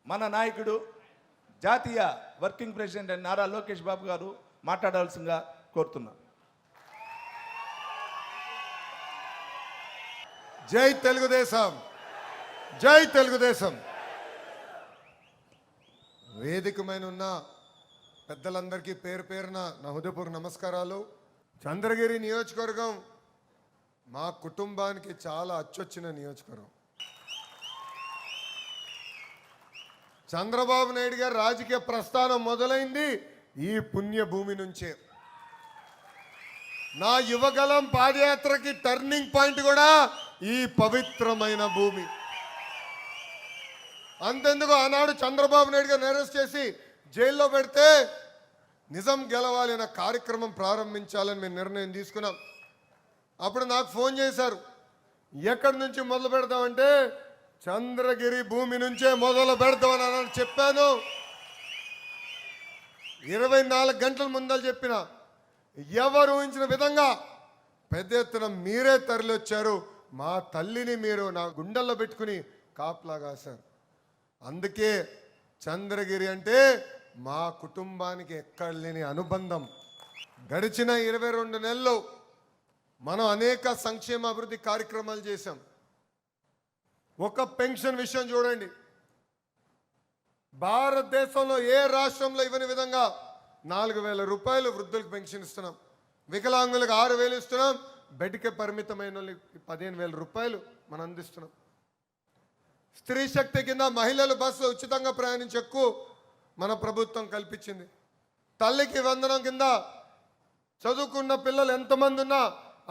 మన నాయకుడు జాతీయ వర్కింగ్ ప్రెసిడెంట్ నారా లోకేష్ బాబు గారు మాట్లాడాల్సిందిగా కోరుతున్నాను. జై తెలుగుదేశం, జై తెలుగుదేశం. వేదికమైన ఉన్న పెద్దలందరికీ పేరు పేరున నా హృదయపూర్వక నమస్కారాలు. చంద్రగిరి నియోజకవర్గం మా కుటుంబానికి చాలా అచ్చొచ్చిన నియోజకవర్గం. చంద్రబాబు నాయుడు గారి రాజకీయ ప్రస్థానం మొదలైంది ఈ పుణ్య భూమి నుంచే. నా యువగలం పాదయాత్రకి టర్నింగ్ పాయింట్ కూడా ఈ పవిత్రమైన భూమి. అంతెందుకు ఆనాడు చంద్రబాబు నాయుడు గారిని అరెస్ట్ చేసి జైల్లో పెడితే నిజం గెలవాలి అనే కార్యక్రమం ప్రారంభించాలని మేము నిర్ణయం తీసుకున్నాం. అప్పుడు నాకు ఫోన్ చేశారు, ఎక్కడి నుంచి మొదలు పెడతామంటే చంద్రగిరి భూమి నుంచే మొదలు పెడతామని చెప్పాను. 24 గంటల ముందలు చెప్పిన ఎవరు ఊహించిన విధంగా పెద్ద ఎత్తున మీరే తరలివచ్చారు. మా తల్లిని మీరు నా గుండెల్లో పెట్టుకుని కాపలా కాశారు. అందుకే చంద్రగిరి అంటే మా కుటుంబానికి ఎక్కడ లేని అనుబంధం. గడిచిన 22 నెలల్లో మనం అనేక సంక్షేమ అభివృద్ధి కార్యక్రమాలు చేశాం. ఒక పెన్షన్ విషయం చూడండి, భారతదేశంలో ఏ రాష్ట్రంలో ఇవ్వని విధంగా 4,000 రూపాయలు వృద్ధులకు పెన్షన్ ఇస్తున్నాం. వికలాంగులకు 6,000 ఇస్తున్నాం. బెడ్కే పరిమితమైన వాళ్ళకి 15,000 రూపాయలు మనం అందిస్తున్నాం. స్త్రీ శక్తి కింద మహిళలు బస్సులో ఉచితంగా ప్రయాణించకు మన ప్రభుత్వం కల్పించింది. తల్లికి వందనం కింద చదువుకున్న పిల్లలు ఎంతమంది ఉన్నా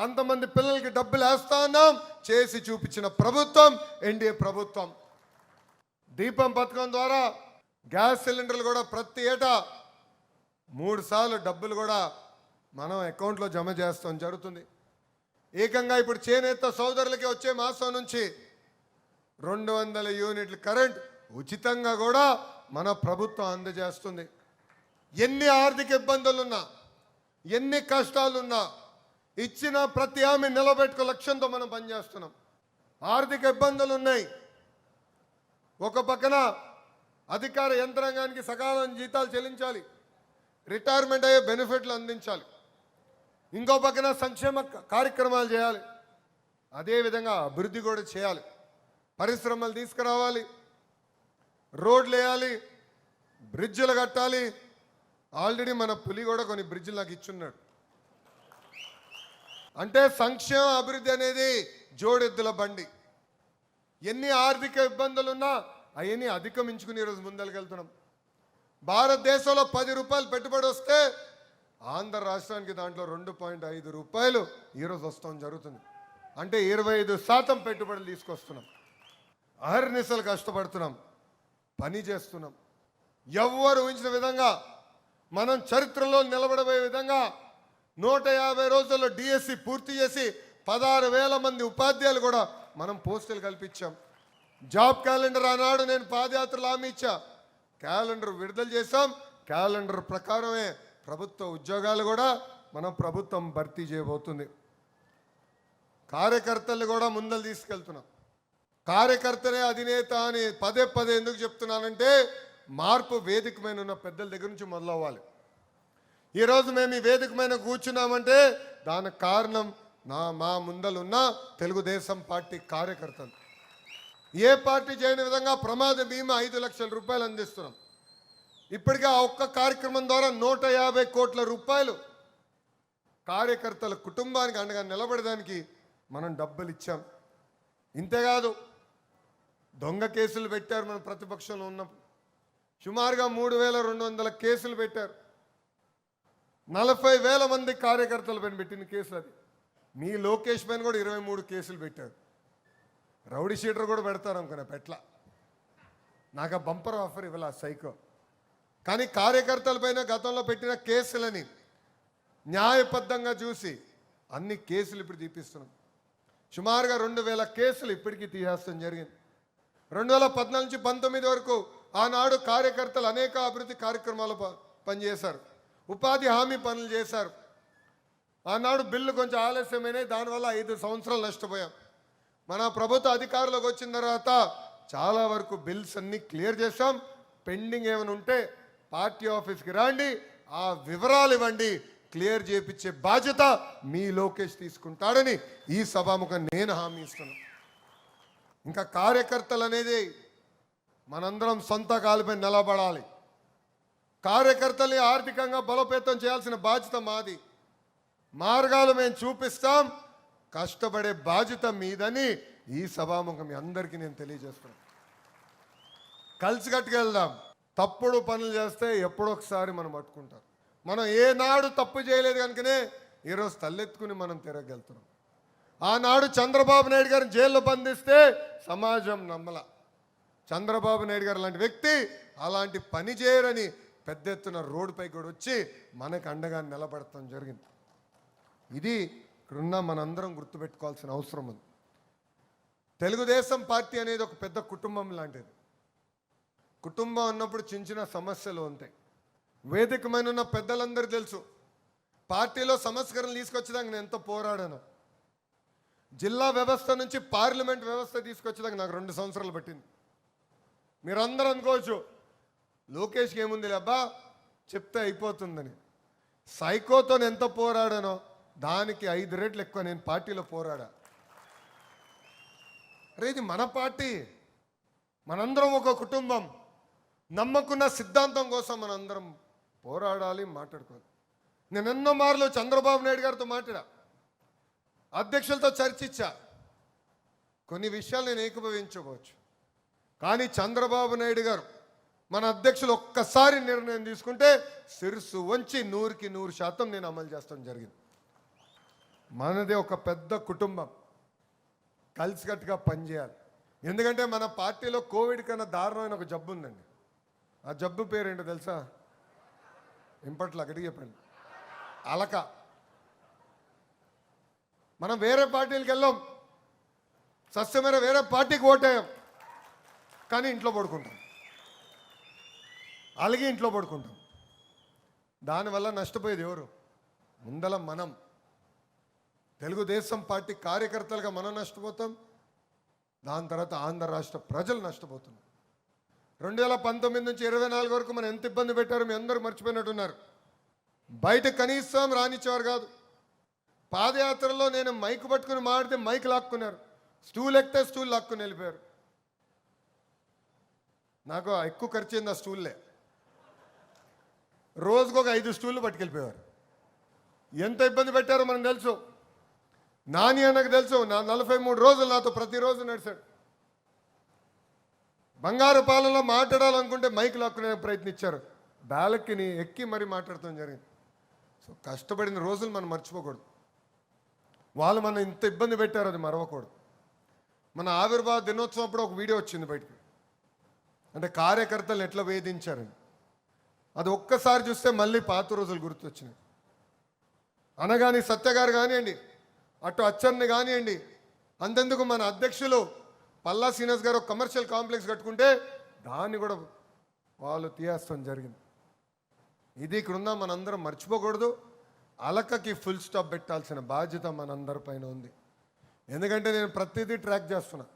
అంతమంది పిల్లలకి డబ్బులు వేస్తా ఉన్నాం. చేసి చూపించిన ప్రభుత్వం ఎన్డీఏ ప్రభుత్వం. దీపం పథకం ద్వారా గ్యాస్ సిలిండర్లు కూడా ప్రతి ఏటా 3 సార్లు డబ్బులు కూడా మనం అకౌంట్లో జమ చేస్తాం జరుగుతుంది. ఏకంగా ఇప్పుడు చేనేత సోదరులకి వచ్చే మాసం నుంచి 200 యూనిట్లు కరెంట్ ఉచితంగా కూడా మన ప్రభుత్వం అందజేస్తుంది. ఎన్ని ఆర్థిక ఇబ్బందులున్నా, ఎన్ని కష్టాలున్నా ఇచ్చిన ప్రతి హామీ నిలబెట్టుకో లక్ష్యంతో మనం పనిచేస్తున్నాం. ఆర్థిక ఇబ్బందులు ఉన్నాయి. ఒక పక్కన అధికార యంత్రాంగానికి సకాలం జీతాలు చెల్లించాలి, రిటైర్మెంట్ అయ్యే బెనిఫిట్లు అందించాలి, ఇంకో పక్కన సంక్షేమ కార్యక్రమాలు చేయాలి, అదేవిధంగా అభివృద్ధి కూడా చేయాలి. పరిశ్రమలు తీసుకురావాలి, రోడ్లు వేయాలి, బ్రిడ్జిలు కట్టాలి. ఆల్రెడీ మన పులి కూడా కొన్ని బ్రిడ్జిలు నాకు ఇచ్చున్నాడు. అంటే సంక్షేమ అభివృద్ధి అనేది జోడెద్దుల బండి. ఎన్ని ఆర్థిక ఇబ్బందులున్నా అవన్నీ అధిగమించుకుని ఈరోజు ముందరికెళ్తున్నాం. భారతదేశంలో 10 రూపాయలు పెట్టుబడి వస్తే ఆంధ్ర రాష్ట్రానికి దాంట్లో 2.5 రూపాయలు ఈరోజు వస్తాం జరుగుతుంది. అంటే 25% పెట్టుబడులు తీసుకొస్తున్నాం. అహర్నిశలు కష్టపడుతున్నాం, పని చేస్తున్నాం. ఎవ్వరు ఊహించిన విధంగా మనం చరిత్రలో నిలబడబోయే విధంగా 150 రోజుల్లో డిఎస్సి పూర్తి చేసి 16,000 మంది ఉపాధ్యాయులు కూడా మనం పోస్టులు కల్పించాం. జాబ్ క్యాలెండర్ ఆనాడు నేను పాదయాత్రలు హామీ ఇచ్చా, క్యాలెండర్ విడుదల చేశాం. క్యాలెండర్ ప్రకారమే ప్రభుత్వ ఉద్యోగాలు కూడా మనం ప్రభుత్వం భర్తీ చేయబోతుంది. కార్యకర్తలు కూడా ముందలు తీసుకెళ్తున్నాం. కార్యకర్తనే అధినేత అని పదే పదే ఎందుకు చెప్తున్నానంటే మార్పు వేదికమైన ఉన్న పెద్దల దగ్గర నుంచి మొదలవ్వాలి. ఈరోజు మేము ఈ వేదికమైన కూర్చున్నామంటే దానికి కారణం మా ముందలున్న తెలుగుదేశం పార్టీ కార్యకర్తలు. ఏ పార్టీ చేయని విధంగా ప్రమాద బీమా 5 లక్షల రూపాయలు అందిస్తున్నాం. ఇప్పటికే ఆ ఒక్క కార్యక్రమం ద్వారా 150 కోట్ల రూపాయలు కార్యకర్తల కుటుంబానికి అండగా నిలబడడానికి మనం డబ్బులు ఇచ్చాం. ఇంతేకాదు, దొంగ కేసులు పెట్టారు. మన ప్రతిపక్షంలో ఉన్నప్పుడు సుమారుగా 3,200 కేసులు పెట్టారు. 40,000 మంది కార్యకర్తల పైన పెట్టిన కేసులు. అది మీ లోకేష్ పైన కూడా 23 కేసులు పెట్టారు. రౌడీ షీటర్ కూడా పెడతారు అనుకున్నా, పెట్ల. నాకు ఆ బంపర్ ఆఫర్ ఇవ్వాల సైకో. కానీ కార్యకర్తల పైన గతంలో పెట్టిన కేసులని న్యాయబద్ధంగా చూసి అన్ని కేసులు ఇప్పుడు తీపిస్తున్నాం. సుమారుగా 2,000 కేసులు ఇప్పటికీ తీసేస్తాం జరిగింది. 2014 నుంచి 19 వరకు ఆనాడు కార్యకర్తలు అనేక అభివృద్ధి కార్యక్రమాలు పనిచేశారు, ఉపాధి హామీ పనులు చేశారు. ఆనాడు బిల్లు కొంచెం ఆలస్యమైనాయి, దానివల్ల 5 సంవత్సరాలు నష్టపోయాం. మన ప్రభుత్వ అధికారులకు వచ్చిన తర్వాత చాలా వరకు బిల్స్ అన్ని క్లియర్ చేశాం. పెండింగ్ ఏమైనా ఉంటే పార్టీ ఆఫీస్కి రండి, ఆ వివరాలు ఇవ్వండి, క్లియర్ చేయించే బాధ్యత మీ లోకేష్ తీసుకుంటాడని ఈ సభాముఖం నేను హామీ ఇస్తున్నాను. ఇంకా కార్యకర్తలు అనేది మనందరం సొంత కాలుపై నిలబడాలి. కార్యకర్తల్ని ఆర్థికంగా బలోపేతం చేయాల్సిన బాధ్యత మాది. మార్గాలు మేము చూపిస్తాం, కష్టపడే బాధ్యత మీదని ఈ సభాముఖం మీ అందరికీ నేను తెలియజేస్తున్నాను. కలిసికట్టుకు వెళ్దాం. తప్పుడు పనులు చేస్తే ఎప్పుడొకసారి మనం పట్టుకుంటారు. మనం ఏనాడు తప్పు చేయలేదు కనుకనే ఈరోజు తలెత్తుకుని మనం తిరగలుగుతున్నాం. ఆనాడు చంద్రబాబు నాయుడు గారిని జైల్లో బంధిస్తే సమాజం నమ్మల. చంద్రబాబు నాయుడు గారు లాంటి వ్యక్తి అలాంటి పని చేయరని పెద్ద ఎత్తున రోడ్డుపై కూడా వచ్చి మనకు అండగా నిలబడటం జరిగింది. ఇది ఇక్కడున్న మనందరం గుర్తుపెట్టుకోవాల్సిన అవసరం ఉంది. తెలుగుదేశం పార్టీ అనేది ఒక పెద్ద కుటుంబం లాంటిది. కుటుంబం అన్నప్పుడు చిన్న చిన్న సమస్యలు ఉంటాయి. వేదిక మీద ఉన్న పెద్దలందరూ తెలుసు, పార్టీలో సంస్కరణలు తీసుకొచ్చేదాకా నేను ఎంతో పోరాడాను. జిల్లా వ్యవస్థ నుంచి పార్లమెంట్ వ్యవస్థ తీసుకొచ్చేదాకా నాకు 2 సంవత్సరాలు పట్టింది. మీరందరూ అనుకోవచ్చు లోకేష్కి ఏముంది అబ్బా చెప్తే అయిపోతుందని. సైకోతో ఎంత పోరాడానో దానికి 5 రెట్లు ఎక్కువ నేను పార్టీలో పోరాడా. అరే ఇది మన పార్టీ, మనందరం ఒక కుటుంబం. నమ్మకున్న సిద్ధాంతం కోసం మనందరం పోరాడాలి, మాట్లాడుకోవాలి. నేను ఎన్నో మార్లు చంద్రబాబు నాయుడు గారితో మాట్లాడా, అధ్యక్షులతో చర్చించా. కొన్ని విషయాలు నేను ఏకీభవించవచ్చు, కానీ చంద్రబాబు నాయుడు గారు మన అధ్యక్షులు ఒక్కసారి నిర్ణయం తీసుకుంటే శిరస్సు వంచి 100కి 100% నేను అమలు చేస్తాం జరిగింది. మనది ఒక పెద్ద కుటుంబం, కలిసికట్టుగా పనిచేయాలి. ఎందుకంటే మన పార్టీలో కోవిడ్ కన్నా దారుణమైన ఒక జబ్బు ఉందండి. ఆ జబ్బు పేరేంటో తెలుసా? ఇంపట్లో అక్కడికి చెప్పండి. అలక. మనం వేరే పార్టీలకు వెళ్ళాం, సస్యమైన వేరే పార్టీకి ఓటేయం, కానీ ఇంట్లో పడుకుంటాం, అలాగే ఇంట్లో పడుకుంటాం. దానివల్ల నష్టపోయేది ఎవరు? ముందల మనం. తెలుగుదేశం పార్టీ కార్యకర్తలుగా మనం నష్టపోతాం, దాని తర్వాత ఆంధ్ర రాష్ట్ర ప్రజలు నష్టపోతున్నారు. 2019 నుంచి 24 వరకు మనం ఎంత ఇబ్బంది పెట్టారో మీ అందరూ మర్చిపోయినట్టున్నారు. బయట కనీసం రానిచ్చేవారు కాదు. పాదయాత్రలో నేను మైక్ పట్టుకుని మాడితే మైక్ లాక్కున్నారు, స్టూల్ ఎక్కితే స్టూల్ లాక్కుని వెళ్ళిపోయారు. నాకు ఎక్కువ ఖర్చు అయింది ఆ స్టూల్లే. రోజుకు ఒక 5 స్టూళ్ళు పట్టుకెళ్ళిపోయారు. ఎంత ఇబ్బంది పెట్టారో మనకు తెలుసు. నాని అన్నకు తెలుసు, నా 43 రోజులు నాతో ప్రతిరోజు నడిచాడు. బంగారు పాలనలో మాట్లాడాలనుకుంటే మైక్ లాక్కునే ప్రయత్నించారు, బ్యాలెక్కిని ఎక్కి మరీ మాట్లాడటం జరిగింది. సో కష్టపడిన రోజులు మనం మర్చిపోకూడదు. వాళ్ళు మనం ఇంత ఇబ్బంది పెట్టారు, అది మరవకూడదు. మన ఆవిర్భావ దినోత్సవం అప్పుడు ఒక వీడియో వచ్చింది బయటికి, అంటే కార్యకర్తలు ఎట్లా వేధించారని. అది ఒక్కసారి చూస్తే మళ్ళీ పాత రోజులు గుర్తొచ్చినాయి. అనగాని సత్య గారు కానివ్వండి, అటు అచ్చన్ని కానివ్వండి, అంతెందుకు మన అధ్యక్షులు పల్లా శ్రీనివాస్ గారు ఒక కమర్షియల్ కాంప్లెక్స్ కట్టుకుంటే దాన్ని కూడా వాళ్ళు తీయేస్తాం జరిగింది. ఇది ఇక్కడున్న మనందరం మర్చిపోకూడదు. అలకకి ఫుల్ స్టాప్ పెట్టాల్సిన బాధ్యత మనందరి పైన ఉంది. ఎందుకంటే నేను ప్రతిదీ ట్రాక్ చేస్తున్నా.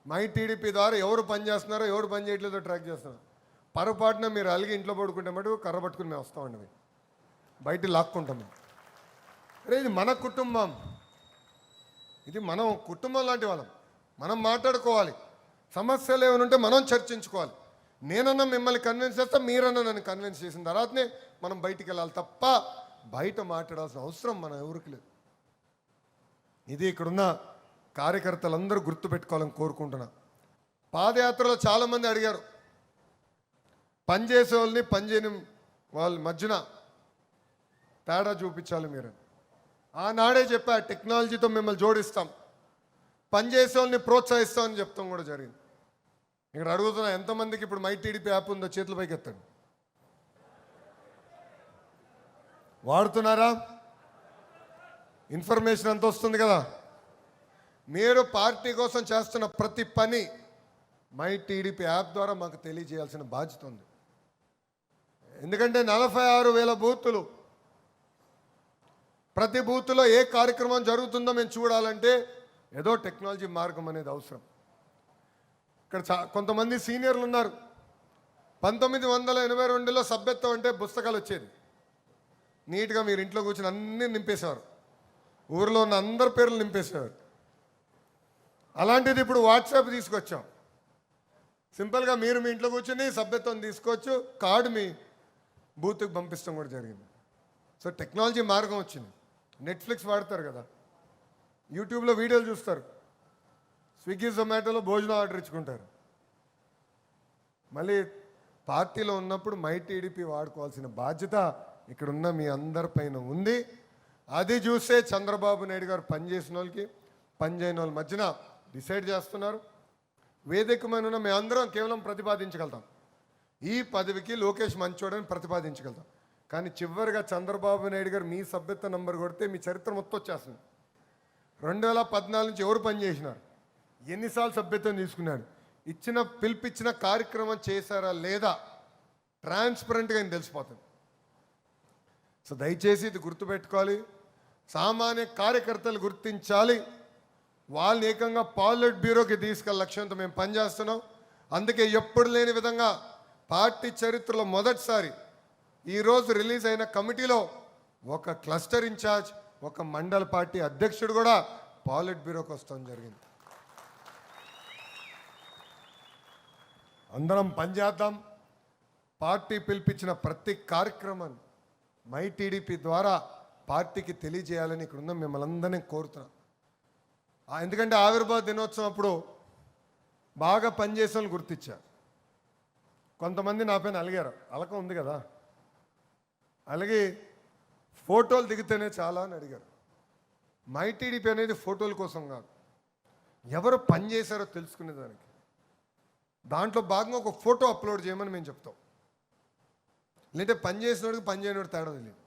మై టీడీపీ ద్వారా ఎవరు పని చేస్తున్నారో ఎవరు పని చేయట్లేదో ట్రాక్ చేస్తున్నా. పొరపాటున మీరు అలిగి ఇంట్లో పడుకుంటే మటుకు కర్ర పట్టుకుని మేము వస్తామండి, మేము బయట లాక్కుంటాం. అరే ఇది మన కుటుంబం, ఇది మనం కుటుంబం లాంటి వాళ్ళం. మనం మాట్లాడుకోవాలి, సమస్యలు ఏమైనా ఉంటే మనం చర్చించుకోవాలి. నేనన్నా మిమ్మల్ని కన్విన్స్ చేస్తా, మీరన్నా నన్ను కన్విన్స్ చేసిన తర్వాతనే మనం బయటికి వెళ్ళాలి తప్ప బయట మాట్లాడాల్సిన అవసరం మన ఎవరికి లేదు. ఇది ఇక్కడున్న కార్యకర్తలందరూ గుర్తుపెట్టుకోవాలని కోరుకుంటున్నా. పాదయాత్రలో చాలామంది అడిగారు, పనిచేసే వాళ్ళని పనిచేయని వాళ్ళ మధ్యన తేడా చూపించాలి మీరు. ఆనాడే చెప్పా, టెక్నాలజీతో మిమ్మల్ని జోడిస్తాం, పనిచేసే వాళ్ళని ప్రోత్సహిస్తామని చెప్తాం కూడా జరిగింది. ఇక్కడ అడుగుతున్నా, ఎంతమందికి ఇప్పుడు మై టీడీపీ యాప్ ఉందో చేతుల పైకి ఎత్తండి. వాడుతున్నారా? ఇన్ఫర్మేషన్ అంత వస్తుంది కదా. మీరు పార్టీ కోసం చేస్తున్న ప్రతి పని మై టీడీపీ యాప్ ద్వారా మాకు తెలియజేయాల్సిన బాధ్యత ఉంది. ఎందుకంటే 46,000 బూతులు, ప్రతి బూత్లో ఏ కార్యక్రమం జరుగుతుందో మేము చూడాలంటే ఏదో టెక్నాలజీ మార్గం అనేది అవసరం. ఇక్కడ కొంతమంది సీనియర్లు ఉన్నారు. 1982లో సభ్యత్వం అంటే పుస్తకాలు వచ్చేది. నీట్గా మీరు ఇంట్లో కూర్చొని అన్నీ నింపేసేవారు. ఊరిలో ఉన్న అందరి పేర్లు నింపేసేవారు. అలాంటిది ఇప్పుడు వాట్సాప్ తీసుకొచ్చాం. సింపుల్గా మీరు మీ ఇంట్లో కూర్చొని సభ్యత్వం తీసుకోవచ్చు, కార్డు మీ బూత్కి పంపిస్తాం కూడా జరిగింది. సో టెక్నాలజీ మార్గం వచ్చింది. నెట్ఫ్లిక్స్ వాడతారు కదా, యూట్యూబ్లో వీడియోలు చూస్తారు, స్విగ్గీ జొమాటోలో భోజనం ఆర్డర్ ఇచ్చుకుంటారు. మళ్ళీ పార్టీలో ఉన్నప్పుడు మై టీడీపీ వాడుకోవాల్సిన బాధ్యత ఇక్కడున్న మీ అందరిపైన ఉంది. అది చూసే చంద్రబాబు నాయుడు గారు పనిచేసిన వాళ్ళకి పనిచేయని వాళ్ళ మధ్యన డిసైడ్ చేస్తున్నారు. వేదికమైన మేము అందరం కేవలం ప్రతిపాదించగలుగుతాం, ఈ పదవికి లోకేష్ మంచోడని ప్రతిపాదించగలుగుతాం. కానీ చివరిగా చంద్రబాబు నాయుడు గారు మీ సభ్యత్వ నంబర్ కొడితే మీ చరిత్ర మొత్తం వచ్చేస్తుంది. 2014 నుంచి ఎవరు పనిచేసినారు, ఎన్నిసార్లు సభ్యత్వం తీసుకున్నాడు, పిలిపించిన కార్యక్రమం చేశారా లేదా, ట్రాన్స్పరెంట్గా ఆయన తెలిసిపోతుంది. సో దయచేసి ఇది గుర్తుపెట్టుకోవాలి. సామాన్య కార్యకర్తలు గుర్తించాలి. వాళ్ళని ఏకంగా పాలిట్ బ్యూరోకి తీసుకెళ్ళ లక్ష్యంతో మేము పనిచేస్తున్నాం. అందుకే ఎప్పుడు లేని విధంగా పార్టీ చరిత్రలో మొదటిసారి ఈరోజు రిలీజ్ అయిన కమిటీలో ఒక క్లస్టర్ ఇన్ఛార్జ్, ఒక మండల పార్టీ అధ్యక్షుడు కూడా పాలిట్ బ్యూరోకి వస్తాం జరిగింది. అందరం పనిచేద్దాం. పార్టీ పిలిపించిన ప్రతి కార్యక్రమాన్ని మై టీడీపీ ద్వారా పార్టీకి తెలియజేయాలని ఇక్కడ ఉన్న మిమ్మల్ని అందరినీ కోరుతున్నాం. ఎందుకంటే ఆవిర్భావ దినోత్సవం అప్పుడు బాగా పనిచేసే వాళ్ళు గుర్తించారు. కొంతమంది నా పైన అలిగారు, అలక ఉంది కదా, అలాగే ఫోటోలు దిగితేనే చాలా అని అడిగారు. మై టీడీపీ అనేది ఫోటోల కోసం కాదు, ఎవరు పనిచేశారో తెలుసుకునేదానికి. దాంట్లో భాగంగా ఒక ఫోటో అప్లోడ్ చేయమని మేము చెప్తాం. లేదంటే పనిచేసినోడికి పనిచేయనోడు తేడా తెలియదు.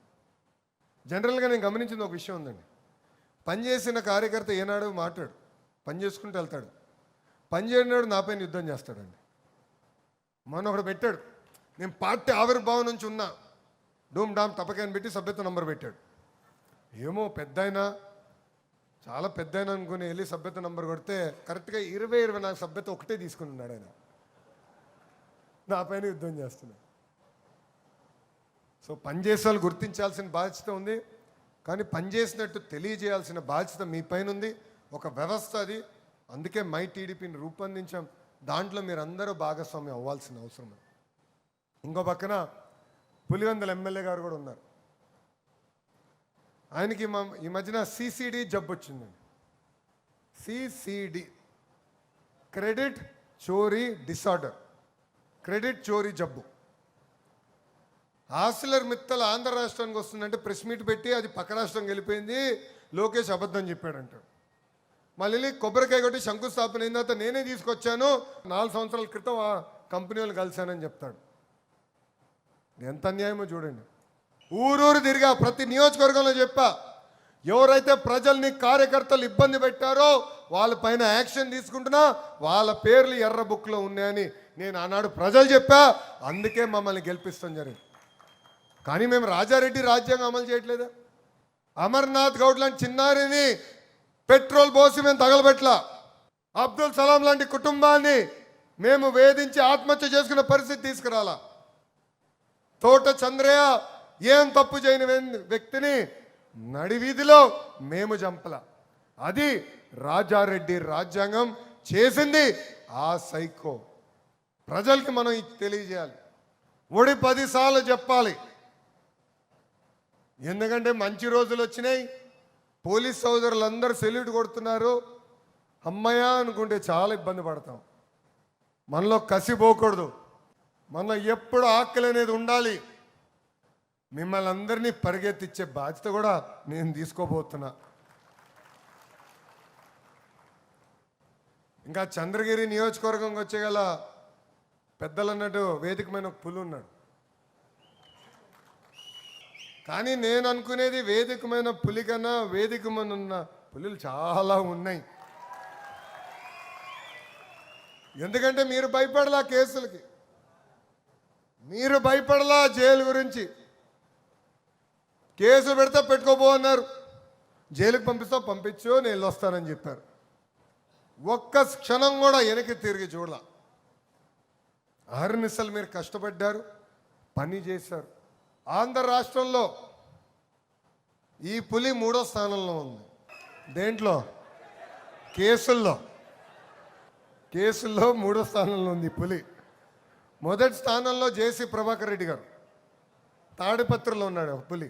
జనరల్గా నేను గమనించిన ఒక విషయం ఉందండి, పనిచేసిన కార్యకర్త ఏనాడు మాట్లాడు, పని చేసుకుంటూ వెళ్తాడు, పని చేయనాడు నాపైన యుద్ధం చేస్తాడండి. మొన్న ఒకడు పెట్టాడు, నేను పార్టీ ఆవిర్భావం నుంచి ఉన్నా, డూమ్ డామ్ తప్పకాయని పెట్టి సభ్యత్వ నంబర్ పెట్టాడు. ఏమో పెద్ద చాలా పెద్ద అనుకుని వెళ్ళి సభ్యత్వ నంబర్ కొడితే కరెక్ట్గా 24 సభ్యత్వం ఒకటే తీసుకుని ఉన్నాడు ఆయన. నా పైన యుద్ధం చేస్తున్నాడు. సో పనిచేసే వాళ్ళు గుర్తించాల్సిన బాధ్యత ఉంది, కానీ పనిచేసినట్టు తెలియజేయాల్సిన బాధ్యత మీ పైన ఉంది. ఒక వ్యవస్థ అది. అందుకే మై టీడీపీని రూపొందించాం. దాంట్లో మీరు అందరూ భాగస్వామ్యం అవ్వాల్సిన అవసరం ఉంది. ఇంకో పక్కన పులివెందుల ఎమ్మెల్యే గారు కూడా ఉన్నారు. ఆయనకి ఈ మధ్యన సిసిడి జబ్బు వచ్చిందండి. సిసిడి, క్రెడిట్ చోరీ డిసార్డర్, క్రెడిట్ చోరీ జబ్బు. ఆసిలర్ మిత్తల్ ఆంధ్ర రాష్ట్రానికి వస్తుందంటే ప్రెస్ మీట్ పెట్టి అది పక్క రాష్ట్రం వెళ్ళిపోయింది, లోకేష్ అబద్ధం చెప్పాడంటాడు. మళ్ళీ కొబ్బరికాయ కొట్టి శంకుస్థాపన అయిన తర్వాత నేనే తీసుకొచ్చాను, 4 సంవత్సరాల క్రితం ఆ కంపెనీ వాళ్ళు కలిశానని చెప్తాడు. ఎంత అన్యాయమో చూడండి. ఊరూరు తిరిగా ప్రతి నియోజకవర్గంలో చెప్పా, ఎవరైతే ప్రజల్ని కార్యకర్తలు ఇబ్బంది పెట్టారో వాళ్ళపైన యాక్షన్ తీసుకుంటున్నా, వాళ్ళ పేర్లు ఎర్ర బుక్లో ఉన్నాయని నేను ఆనాడు ప్రజలు చెప్పా. అందుకే మమ్మల్ని గెలిపిస్తాం జరిగింది. కానీ మేము రాజారెడ్డి రాజ్యాంగం అమలు చేయట్లేదా? అమర్నాథ్ గౌడ్ లాంటి చిన్నారిని పెట్రోల్ పోసి మేము తగలబెట్లా. అబ్దుల్ సలాం లాంటి కుటుంబాన్ని మేము వేధించి ఆత్మహత్య చేసుకునే పరిస్థితి తీసుకురాలా. తోట చంద్రయ్య ఏం తప్పు చేయని వ్యక్తిని నడివీధిలో మేము చంపల. అది రాజారెడ్డి రాజ్యాంగం చేసింది. ఆ సైకో ప్రజలకి మనం తెలియజేయాలి. 10 సార్లు చెప్పాలి. ఎందుకంటే మంచి రోజులు వచ్చినాయి, పోలీస్ సోదరులందరూ సెల్యూట్ కొడుతున్నారు. అమ్మయ్య అనుకుంటే చాలా ఇబ్బంది పడతాం. మనలో కసి పోకూడదు, మనలో ఎప్పుడు ఆకలి అనేది ఉండాలి. మిమ్మల్ని అందరినీ పరిగెత్తిచ్చే బాధ్యత కూడా నేను తీసుకోబోతున్నా. ఇంకా చంద్రగిరి నియోజకవర్గంకి వచ్చేగల పెద్దలు అన్నట్టు వేదికమైన ఒక పులి ఉన్నాడు. కానీ నేను అనుకునేది వేదికమైన పులి కన్నా వేదికమైన ఉన్న పులులు చాలా ఉన్నాయి. ఎందుకంటే మీరు భయపడలా కేసులకి, మీరు భయపడలా జైలు గురించి. కేసు పెడితే పెట్టుకోబో అన్నారు, జైలుకి పంపించు నేను వస్తానని చెప్పారు. ఒక్క క్షణం కూడా వెనక్కి తిరిగి చూడాల. అహర్నిశలు మీరు కష్టపడ్డారు, పని చేశారు. ఆంధ్ర రాష్ట్రంలో ఈ పులి 3వ స్థానంలో ఉంది. దేంట్లో? కేసుల్లో 3వ స్థానంలో ఉంది ఈ పులి. మొదటి స్థానంలో జేసీ ప్రభాకర్ రెడ్డి గారు, తాడిపత్రిలో ఉన్నాడు ఒక పులి.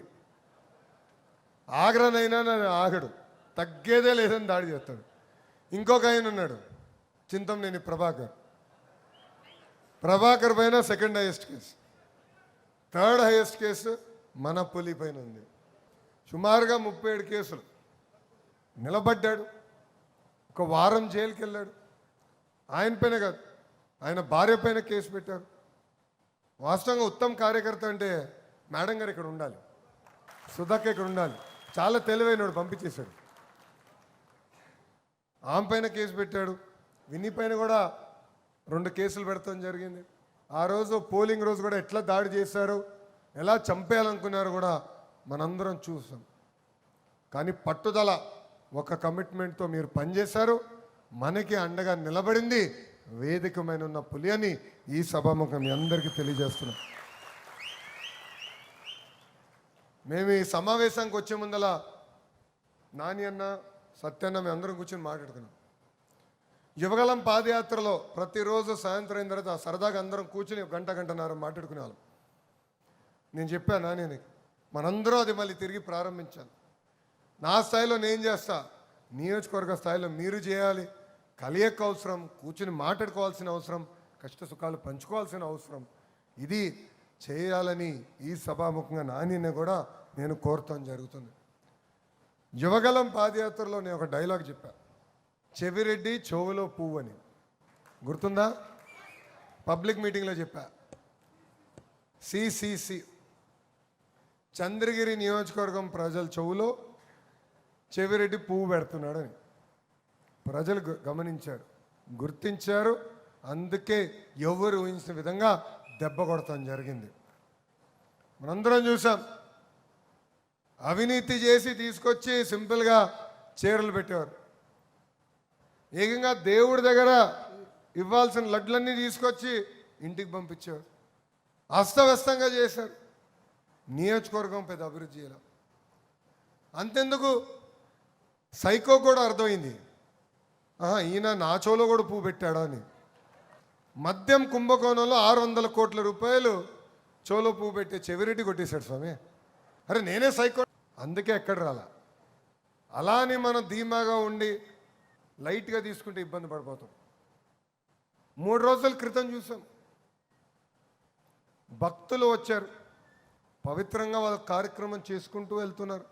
ఆగ్రనైనా ఆగడు, తగ్గేదే లేదని దాడి చేస్తాడు. ఇంకొక ఆయన ఉన్నాడు చింతమనేని ప్రభాకర్ పైన second highest case. Third highest case మన పులి పైన ఉంది. సుమారుగా 37 కేసులు. నిలబడ్డాడు, ఒక వారం జైలుకి వెళ్ళాడు. ఆయన పైన కాదు, ఆయన భార్య పైన కేసు పెట్టారు. వాస్తవంగా ఉత్తమ కార్యకర్త అంటే మేడం గారు ఇక్కడ ఉండాలి, సుధాక్ ఇక్కడ ఉండాలి. చాలా తెలివైనడు, పంపించేశాడు. ఆమె పైన కేసు పెట్టాడు. విని పైన కూడా 2 కేసులు పెడతాం జరిగింది. ఆ రోజు పోలింగ్ రోజు కూడా ఎట్లా దాడి చేశారు, ఎలా చంపేయాలనుకున్నారు కూడా మనందరం చూసాం. కానీ పట్టుదల, ఒక కమిట్మెంట్తో మీరు పనిచేశారు. మనకి అండగా నిలబడింది వేదికమైన ఉన్న పులి అని ఈ సభాముఖం మీ అందరికీ తెలియజేస్తున్నాం. మేము ఈ సమావేశానికి వచ్చే ముందల నాని అన్న, సత్యన్న మేము అందరం కూర్చొని మాట్లాడుకున్నాం. యువగలం పాదయాత్రలో ప్రతిరోజు సాయంత్రం అయిన తర్వాత సరదాగా అందరం కూర్చుని గంటన్నర మాట్లాడుకునేవాళ్ళం. నేను చెప్పాను నాని, మనందరూ అది మళ్ళీ తిరిగి ప్రారంభించాను. నా స్థాయిలో నేను చేస్తా, నియోజకవర్గ స్థాయిలో మీరు చేయాలి. కలియక అవసరం, కూర్చుని మాట్లాడుకోవాల్సిన అవసరం, కష్ట సుఖాలు పంచుకోవాల్సిన అవసరం, ఇది చేయాలని ఈ సభాముఖంగా నానిని కూడా నేను కోరటం జరుగుతుంది. యువగలం పాదయాత్రలో నేను ఒక డైలాగ్ చెప్పా, చెవిరెడ్డి చెవులో పువ్వు అని. గుర్తుందా? పబ్లిక్ మీటింగ్లో చెప్పా. సిసిసి చంద్రగిరి నియోజకవర్గం ప్రజల చెవులో చెవిరెడ్డి పువ్వు పెడుతున్నాడని ప్రజలు గమనించారు, గుర్తించారు. అందుకే ఎవరు ఊహించిన విధంగా దెబ్బ కొడతాం జరిగింది. మనందరం చూసాం, అవినీతి చేసి తీసుకొచ్చి సింపుల్గా చీరలు పెట్టేవారు. ఏకంగా దేవుడి దగ్గర ఇవ్వాల్సిన లడ్లన్నీ తీసుకొచ్చి ఇంటికి పంపించేవారు. అస్తవ్యస్తంగా చేశారు. నియోజకవర్గం పెద్ద అభివృద్ధి చేయాలి. అంతెందుకు, సైకో కూడా అర్థమైంది, ఈయన నా చెవులో కూడా పువ్వు పెట్టాడా అని. మద్యం కుంభకోణంలో 600 కోట్ల రూపాయలు చెవులో పువ్వు పెట్టే చెవిరెడ్డి కొట్టేశాడు స్వామి. అరే నేనే సైకో, అందుకే ఎక్కడ రాలా. అలా అని మనం ధీమాగా ఉండి లైట్గా తీసుకుంటే ఇబ్బంది పడిపోతాం. 3 రోజుల క్రితం చూసాం, భక్తులు వచ్చారు, పవిత్రంగా వాళ్ళ కార్యక్రమం చేసుకుంటూ వెళ్తున్నారు.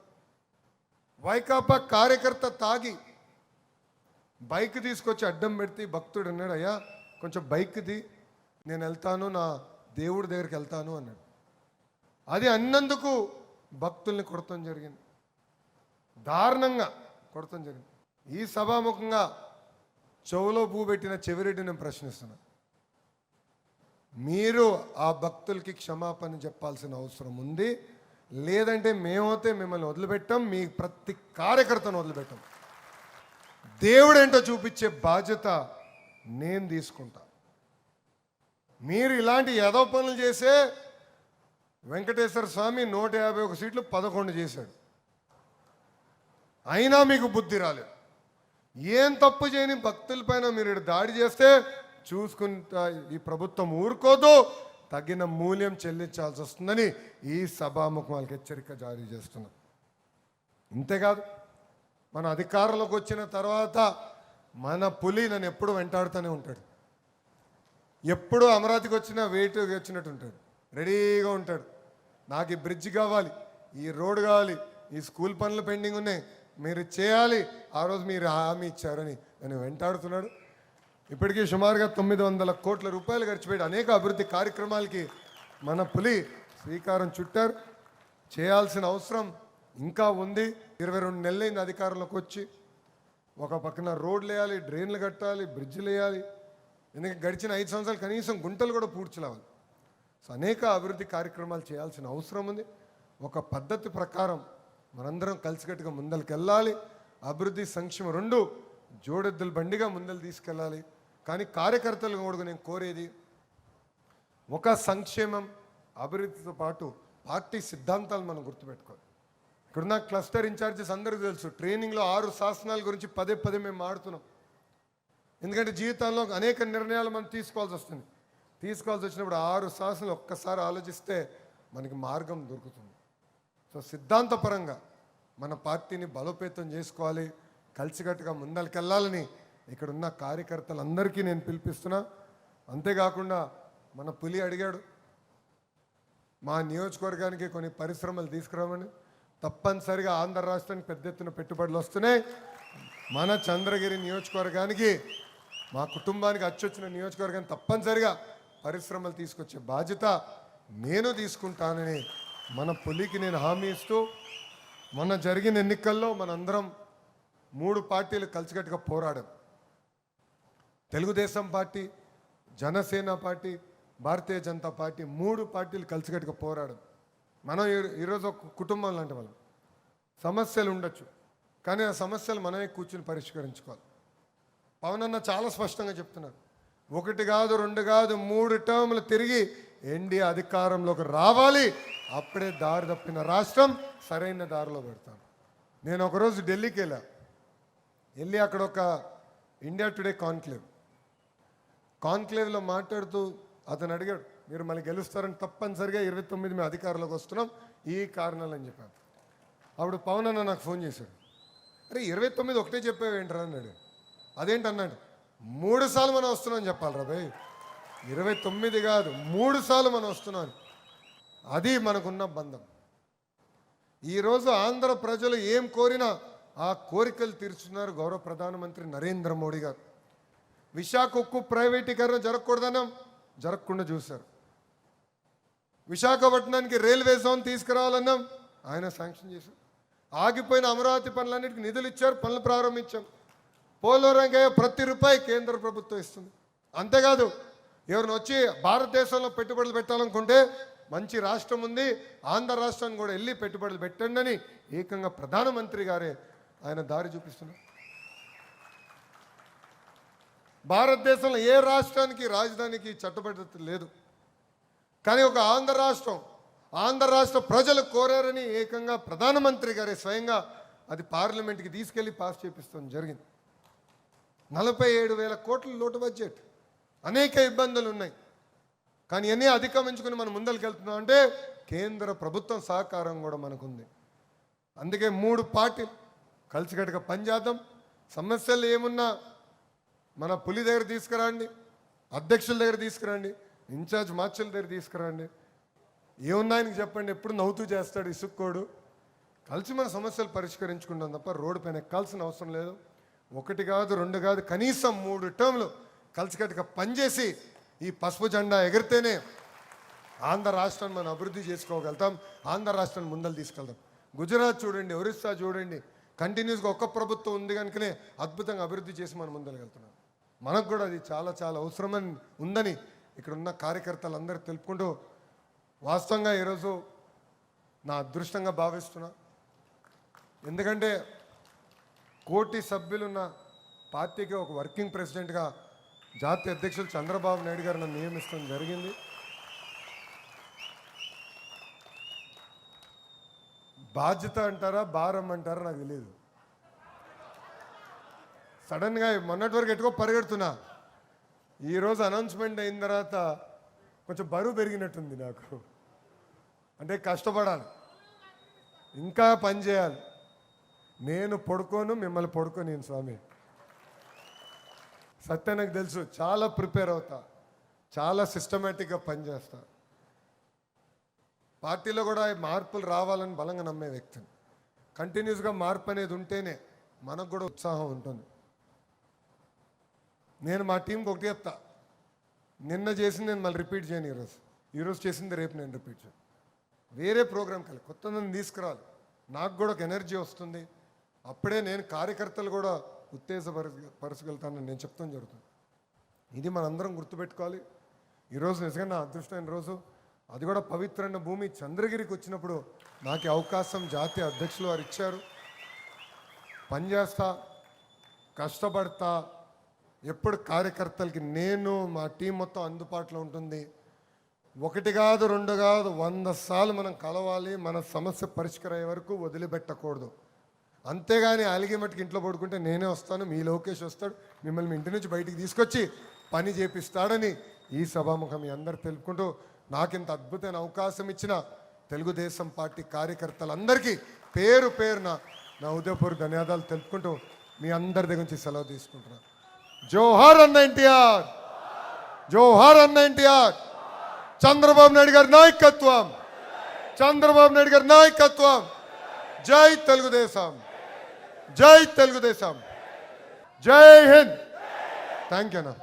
వైకాపా కార్యకర్త తాగి బైక్ తీసుకొచ్చి అడ్డం పెడితే భక్తుడు అన్నాడు, అయ్యా కొంచెం బైక్ది, నేను వెళ్తాను, నా దేవుడి దగ్గరికి వెళ్తాను అన్నాడు. అది అన్నందుకు భక్తుల్ని కొడతాం జరిగింది, దారుణంగా కొడతాం జరిగింది. ఈ సభాముఖంగా చెవులో పువ్వు పెట్టిన చెవిరెడ్డి నేను ప్రశ్నిస్తున్నాను, మీరు ఆ భక్తులకి క్షమాపణ చెప్పాల్సిన అవసరం ఉంది. లేదంటే మేమైతే మిమ్మల్ని వదిలిపెట్టాం, మీ ప్రతి కార్యకర్తను వదిలిపెట్టాం. దేవుడేంటో చూపించే బాధ్యత నేను తీసుకుంటా. మీరు ఇలాంటి ఏదో పనులు చేసే వెంకటేశ్వర స్వామి 151 సీట్లు 11 చేశాడు, అయినా మీకు బుద్ధి రాలేదు. ఏం తప్పు చేయని భక్తులపైన మీరు దాడి చేస్తే చూసుకుంటా ఈ ప్రభుత్వం ఊరుకోదు, తగిన మూల్యం చెల్లించాల్సి వస్తుందని ఈ సభాముఖం వాళ్ళకి హెచ్చరిక జారీ చేస్తున్నాం. ఇంతేకాదు, మన అధికారంలోకి వచ్చిన తర్వాత మన పులి నన్ను ఎప్పుడు వెంటాడుతూనే ఉంటాడు. ఎప్పుడు అమరావతికి వచ్చినా వెయిట్ వచ్చినట్టు ఉంటాడు, రెడీగా ఉంటాడు. నాకు ఈ బ్రిడ్జ్ కావాలి, ఈ రోడ్ కావాలి, ఈ స్కూల్ పనులు పెండింగ్ ఉన్నాయి, మీరు చేయాలి, ఆ రోజు మీరు హామీ ఇచ్చారని నన్ను వెంటాడుతున్నాడు. ఇప్పటికీ సుమారుగా 900 కోట్ల రూపాయలు ఖర్చు పెట్టి అనేక అభివృద్ధి కార్యక్రమాలకి మన పులి శ్రీకారం చుట్టారు. చేయాల్సిన అవసరం ఇంకా ఉంది. 22 నెలలైంది అధికారంలోకి వచ్చి. ఒక పక్కన రోడ్లు వేయాలి, డ్రైన్లు కట్టాలి, బ్రిడ్జ్లు వేయాలి. ఎందుకంటే గడిచిన 5 సంవత్సరాలు కనీసం గుంటలు కూడా పూడ్చలేవాలి. సో అనేక అభివృద్ధి కార్యక్రమాలు చేయాల్సిన అవసరం ఉంది. ఒక పద్ధతి ప్రకారం మనందరం కలిసికట్టుగా ముందరికి వెళ్ళాలి. అభివృద్ధి సంక్షేమం 2 జోడెద్దుల బండిగా ముందలు తీసుకెళ్ళాలి. కానీ కార్యకర్తలు కూడా నేను కోరేది, ఒక సంక్షేమం అభివృద్ధితో పాటు పార్టీ సిద్ధాంతాలు మనం గుర్తుపెట్టుకోవాలి. ఇక్కడున్న క్లస్టర్ ఇన్ఛార్జెస్ అందరికీ తెలుసు, ట్రైనింగ్లో 6 శాసనాల గురించి పదే పదే మేము ఆడుతున్నాం. ఎందుకంటే జీవితంలో అనేక నిర్ణయాలు మనం తీసుకోవాల్సి వస్తుంది. తీసుకోవాల్సి వచ్చినప్పుడు 6 శాసనాలు ఒక్కసారి ఆలోచిస్తే మనకి మార్గం దొరుకుతుంది. సో సిద్ధాంతపరంగా మన పార్టీని బలోపేతం చేసుకోవాలి, కలిసికట్టుగా ముందరికెళ్ళాలని ఇక్కడున్న కార్యకర్తలందరికీ నేను పిలిపిస్తున్నా. అంతేకాకుండా మన పులి అడిగాడు మా నియోజకవర్గానికి కొన్ని పరిశ్రమలు తీసుకురామని. తప్పనిసరిగా ఆంధ్ర రాష్ట్రానికి పెద్ద ఎత్తున పెట్టుబడులు వస్తున్నాయి. మన చంద్రగిరి నియోజకవర్గానికి, మా కుటుంబానికి అచ్చొచ్చిన నియోజకవర్గానికి తప్పనిసరిగా పరిశ్రమలు తీసుకొచ్చే బాధ్యత నేను తీసుకుంటానని మన పులికి నేను హామీ ఇస్తూ, మొన్న జరిగిన ఎన్నికల్లో మనందరం 3 పార్టీలు కలిసికట్టుగా పోరాడాం. Telugu Desam party, Janasena party, Bharatiya Janata party 3 పార్టీలు కలిసికట్టుగా పోరాడాం. మనం ఈరోజు ఒక కుటుంబం లాంటి వాళ్ళం. సమస్యలు ఉండొచ్చు, కానీ ఆ సమస్యలు మనమే కూర్చుని పరిష్కరించుకోవాలి. పవన్ అన్న చాలా స్పష్టంగా చెప్తున్నారు, 1 కాదు 2 కాదు 3 టర్ములు తిరిగి ఎన్డీఏ అధికారంలోకి రావాలి. అప్పుడే దారి తప్పిన రాష్ట్రం సరైన దారిలో పెడతాను. నేను ఒకరోజు ఢిల్లీకి వెళ్ళి అక్కడ ఒక ఇండియా టుడే కాన్క్లేవ్లో మాట్లాడుతూ అతను అడిగాడు, మీరు మళ్ళీ గెలుస్తారని, తప్పనిసరిగా 29 మేము అధికారంలోకి వస్తున్నాం ఈ కారణాలు అని చెప్పాను. అప్పుడు పవన్ అన్న నాకు ఫోన్ చేశాడు, అరే 29 ఒకటే చెప్పావేంట్రా అన్నాడు. అదేంటి అన్నాడు, 3 సార్లు మనం వస్తున్నాం చెప్పాలి రా భయ్, 29 కాదు 3 సార్లు మనం వస్తున్నాం. అది మనకున్న బంధం. ఈరోజు ఆంధ్ర ప్రజలు ఏం కోరినా ఆ కోరికలు తీర్చున్నారు గౌరవ ప్రధానమంత్రి నరేంద్ర మోడీ గారు. విశాఖ ఉక్కు ప్రైవేటీకరణ జరగకుండా చూశారు. విశాఖపట్నానికి రైల్వే జోన్ తీసుకురావాలన్నాం, ఆయన శాంక్షన్ చేశారు. ఆగిపోయిన అమరావతి పనులన్నిటికీ నిధులు ఇచ్చారు, పనులు ప్రారంభించాం. పోలవరంగా ప్రతి రూపాయి కేంద్ర ప్రభుత్వం ఇస్తుంది. అంతేకాదు, ఎవరిని వచ్చి భారతదేశంలో పెట్టుబడులు పెట్టాలనుకుంటే మంచి రాష్ట్రం ఉంది, ఆంధ్ర రాష్ట్రాన్ని కూడా వెళ్ళి పెట్టుబడులు పెట్టండి అని ఏకంగా ప్రధానమంత్రి గారే ఆయన దారి చూపిస్తున్నారు. భారతదేశంలో ఏ రాష్ట్రానికి రాజధానికి చట్టబద్ధత లేదు, కానీ ఒక ఆంధ్ర రాష్ట్ర ప్రజలు కోరారని ఏకంగా ప్రధానమంత్రి గారే స్వయంగా అది పార్లమెంట్కి తీసుకెళ్లి పాస్ చేపిస్తాం జరిగింది. 47,000 కోట్ల లోటు బడ్జెట్, అనేక ఇబ్బందులు ఉన్నాయి, కానీ అన్నీ అధిగమించుకుని మనం ముందరికి వెళ్తున్నాం అంటే కేంద్ర ప్రభుత్వం సహకారం కూడా మనకుంది. అందుకే 3 పార్టీలు కలిసికట్టుగా పనిచేద్దాం. సమస్యలు ఏమున్నా మన పులి దగ్గర తీసుకురండి, అధ్యక్షుల దగ్గర తీసుకురండి, ఇన్ఛార్జ్ మార్చుల దగ్గర తీసుకురండి, ఏమున్నా ఆయనకి చెప్పండి, ఎప్పుడు నవ్వుతూ చేస్తాడు, ఇసుక్కోడు. కలిసి మన సమస్యలు పరిష్కరించుకుంటాం తప్ప రోడ్డు పైన ఎక్కాల్సిన అవసరం లేదు. 1 కాదు 2 కాదు కనీసం 3 టర్ములు కలిసికట్టుగా పనిచేసి ఈ పసుపు జెండా ఎగిరితేనే ఆంధ్ర రాష్ట్రాన్ని మనం అభివృద్ధి చేసుకోగలుగుతాం, ఆంధ్ర రాష్ట్రాన్ని ముందలు తీసుకెళ్తాం. గుజరాత్ చూడండి, ఒరిస్సా చూడండి, కంటిన్యూస్గా ఒక్క ప్రభుత్వం ఉంది కనుకనే అద్భుతంగా అభివృద్ధి చేసి మనం ముందరకెళ్తున్నాం. మనకు కూడా అది చాలా చాలా అవసరమని ఉందని ఇక్కడ ఉన్న కార్యకర్తలందరూ తెలుపుకుంటూ, వాస్తవంగా ఈరోజు నా అదృష్టంగా భావిస్తున్నా. ఎందుకంటే 1 కోటి సభ్యులున్న పార్టీకి ఒక వర్కింగ్ ప్రెసిడెంట్గా జాతీయ అధ్యక్షులు చంద్రబాబు నాయుడు గారు నన్ను నియమించడం జరిగింది. బాధ్యత అంటారా భారం అంటారా నాకు తెలియదు. సడన్గా మొన్నటి వరకు ఎటుకో పరిగెడుతున్నా, ఈరోజు అనౌన్స్మెంట్ అయిన తర్వాత కొంచెం బరువు పెరిగినట్టుంది నాకు. అంటే కష్టపడాలి, ఇంకా పని చేయాలి. నేను పడుకోను, మిమ్మల్ని పడుకోను నేను స్వామి. సత్య నాకు తెలుసు, చాలా ప్రిపేర్ అవుతా, చాలా సిస్టమేటిక్గా పనిచేస్తా. పార్టీలో కూడా మార్పులు రావాలని బలంగా నమ్మే వ్యక్తిని. కంటిన్యూస్గా మార్పు అనేది ఉంటేనే మనకు కూడా ఉత్సాహం ఉంటుంది. నేను మా టీంకి ఒకటి చెప్తా, నిన్న చేసింది నేను మళ్ళీ రిపీట్ చేయను. ఈరోజు చేసింది రేపు నేను రిపీట్ చేయను. వేరే ప్రోగ్రామ్కి వెళ్ళి కొత్తదని తీసుకురాలి, నాకు కూడా ఒక ఎనర్జీ వస్తుంది. అప్పుడే నేను కార్యకర్తలు కూడా ఉత్తేజపరచగలుగుతానని నేను చెప్తాం జరుగుతుంది. ఇది మనందరం గుర్తుపెట్టుకోవాలి. ఈరోజు నిజంగా నా అదృష్టమైన రోజు, అది కూడా పవిత్రమైన భూమి చంద్రగిరికి వచ్చినప్పుడు నాకు అవకాశం జాతీయ అధ్యక్షులు వారు ఇచ్చారు. పనిచేస్తా, కష్టపడతా, ఎప్పుడు కార్యకర్తలకి నేను మా టీం మొత్తం అందుబాటులో ఉంటుంది. ఒకటి కాదు, రెండు కాదు, 100 సార్లు మనం కలవాలి. మన సమస్య పరిష్కారం అయ్యే వరకు వదిలిపెట్టకూడదు. అంతేగాని అలిగి మట్టుకు ఇంట్లో పడుకుంటే నేనే వస్తాను, మీ లోకేష్ వస్తాడు, మిమ్మల్ని మీ ఇంటి నుంచి బయటికి తీసుకొచ్చి పని చేపిస్తాడని ఈ సభాముఖం మీ అందరు తెలుపుకుంటూ, నాకింత అద్భుతమైన అవకాశం ఇచ్చిన తెలుగుదేశం పార్టీ కార్యకర్తలందరికీ పేరు పేరున నా ఉదయపూర్ ధన్యవాదాలు తెలుపుకుంటూ మీ అందరి దగ్గర నుంచి సెలవు తీసుకుంటున్నాను. జోహార్ అన్న ఎన్టీఆర్, జోహార్ అన్న ఎన్టీఆర్. చంద్రబాబు నాయుడు గారి నాయకత్వం, చంద్రబాబు నాయుడు గారి నాయకత్వం. జై తెలుగుదేశం, జై తెలుగుదేశం, జై హింద్. థ్యాంక్ యూ అన్న.